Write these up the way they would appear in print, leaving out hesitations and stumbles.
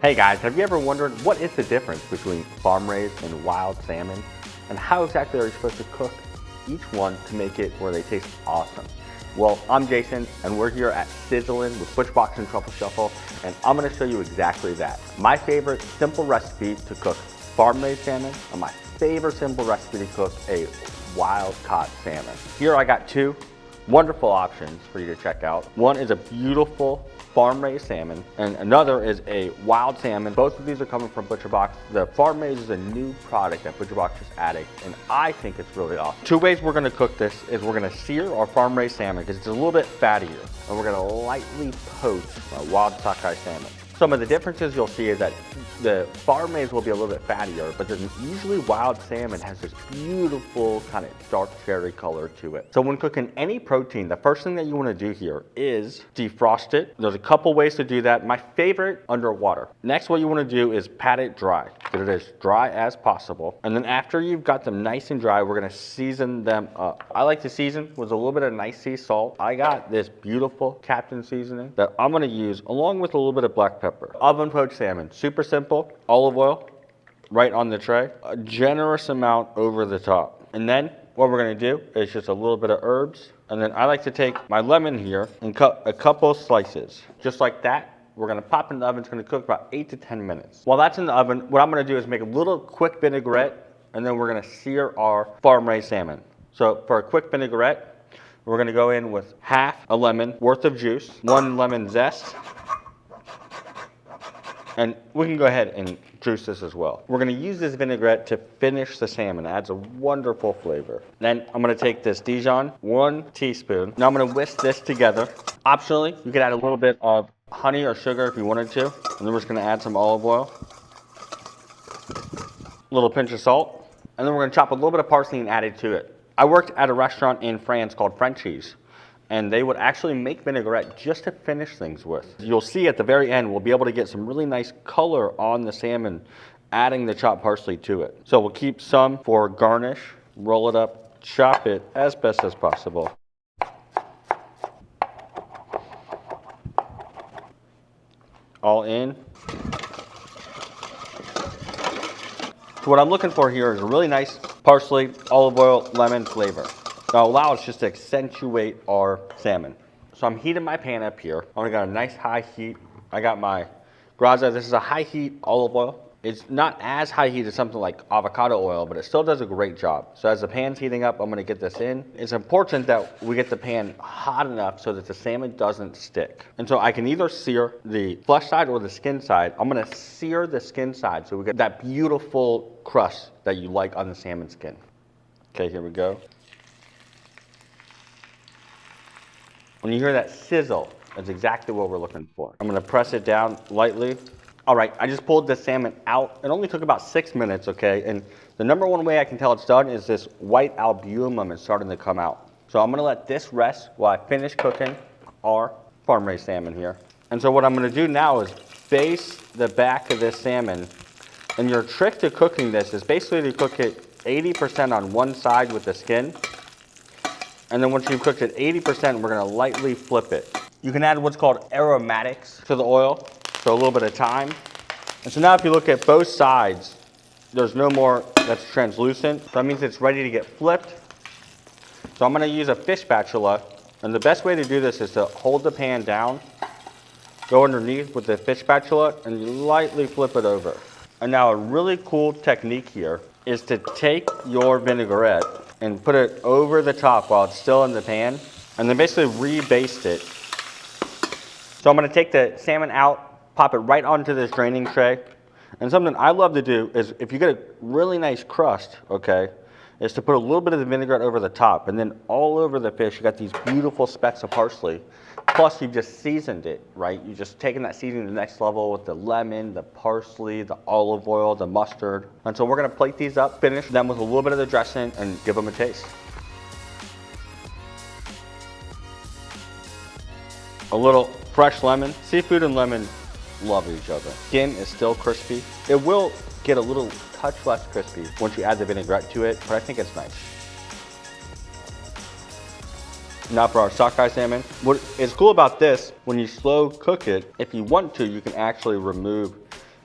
Hey guys, have you ever wondered what is the difference between farm-raised and wild salmon? And how exactly are you supposed to cook each one to make it where they taste awesome? Well, I'm Jason, and we're here at Sizzling with ButcherBox and Truffle Shuffle, and I'm gonna show you exactly that. My favorite simple recipe to cook farm-raised salmon, and my favorite simple recipe to cook a wild-caught salmon. Here I got two wonderful options for you to check out. One is a beautiful farm-raised salmon, and another is a wild salmon. Both of these are coming from ButcherBox. The farm-raised is a new product that ButcherBox is adding, and I think it's really awesome. Two ways we're gonna cook this is we're gonna sear our farm-raised salmon because it's a little bit fattier, and we're gonna lightly poach our wild sockeye salmon. Some of the differences you'll see is that the farm-raised will be a little bit fattier, but then usually wild salmon has this beautiful kind of dark cherry color to it. So when cooking any protein, the first thing that you want to do here is defrost it. There's a couple ways to do that. My favorite, underwater. Next, what you want to do is pat it dry. Get it as dry as possible. And then after you've got them nice and dry, we're going to season them up. I like to season with a little bit of nice sea salt. I got this beautiful Captain seasoning that I'm going to use along with a little bit of black pepper. Oven poached salmon, super simple. Olive oil right on the tray, a generous amount over the top. And then what we're gonna do is just a little bit of herbs. And then I like to take my lemon here and cut a couple slices. Just like that, we're gonna pop in the oven. It's gonna cook about 8 to 10 minutes. While that's in the oven, what I'm gonna do is make a little quick vinaigrette, and then we're gonna sear our farm-raised salmon. So for a quick vinaigrette, we're gonna go in with half a lemon worth of juice, 1 lemon zest, and we can go ahead and juice this as well. We're gonna use this vinaigrette to finish the salmon. It adds a wonderful flavor. Then I'm gonna take this Dijon, 1 teaspoon. Now I'm gonna whisk this together. Optionally, you could add a little bit of honey or sugar if you wanted to. And then we're just gonna add some olive oil, a little pinch of salt, and then we're gonna chop a little bit of parsley and add it to it. I worked at a restaurant in France called Frenchie's, and they would actually make vinaigrette just to finish things with. You'll see at the very end, we'll be able to get some really nice color on the salmon, adding the chopped parsley to it. So we'll keep some for garnish, roll it up, chop it as best as possible. All in. So what I'm looking for here is a really nice parsley, olive oil, lemon flavor. Now allow us just to accentuate our salmon. So I'm heating my pan up here. I got a nice high heat. I got my graza. This is a high heat olive oil. It's not as high heat as something like avocado oil, but it still does a great job. So as the pan's heating up, I'm gonna get this in. It's important that we get the pan hot enough so that the salmon doesn't stick. And so I can either sear the flesh side or the skin side. I'm gonna sear the skin side so we get that beautiful crust that you like on the salmon skin. Okay, here we go. When you hear that sizzle, that's exactly what we're looking for. I'm gonna press it down lightly. All right, I just pulled the salmon out. It only took about 6 minutes, okay? And the number one way I can tell it's done is this white albumin is starting to come out. So I'm gonna let this rest while I finish cooking our farm-raised salmon here. And so what I'm gonna do now is baste the back of this salmon. And your trick to cooking this is basically to cook it 80% on one side with the skin. And then once you've cooked it 80%, we're gonna lightly flip it. You can add what's called aromatics to the oil, so a little bit of thyme. And so now if you look at both sides, there's no more that's translucent. So that means it's ready to get flipped. So I'm gonna use a fish spatula, and the best way to do this is to hold the pan down, go underneath with the fish spatula, and you lightly flip it over. And now a really cool technique here is to take your vinaigrette and put it over the top while it's still in the pan, and then basically re-baste it. So I'm gonna take the salmon out, pop it right onto this draining tray. And something I love to do is, if you get a really nice crust, okay, is to put a little bit of the vinaigrette over the top, and then all over the fish, you got these beautiful specks of parsley. Plus you've just seasoned it, right? You've just taken that seasoning to the next level with the lemon, the parsley, the olive oil, the mustard. And so we're gonna plate these up, finish them with a little bit of the dressing, and give them a taste. A little fresh lemon. Seafood and lemon love each other. Skin is still crispy. It will get a little touch less crispy once you add the vinaigrette to it, but I think it's nice. Now for our sockeye salmon. What is cool about this, when you slow cook it, if you want to, you can actually remove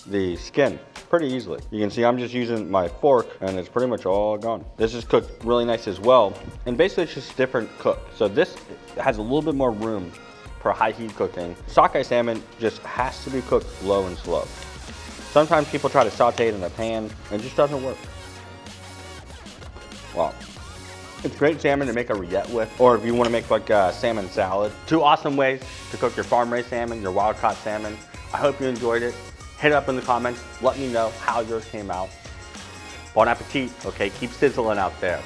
the skin pretty easily. You can see I'm just using my fork and it's pretty much all gone. This is cooked really nice as well. And basically it's just different cook. So this has a little bit more room for high heat cooking. Sockeye salmon just has to be cooked low and slow. Sometimes people try to saute it in a pan and it just doesn't work. Wow. It's great salmon to make a rillette with, or if you want to make like a salmon salad. 2 awesome ways to cook your farm-raised salmon, your wild-caught salmon. I hope you enjoyed it. Hit it up in the comments. Let me know how yours came out. Bon appetit, okay? Keep sizzling out there.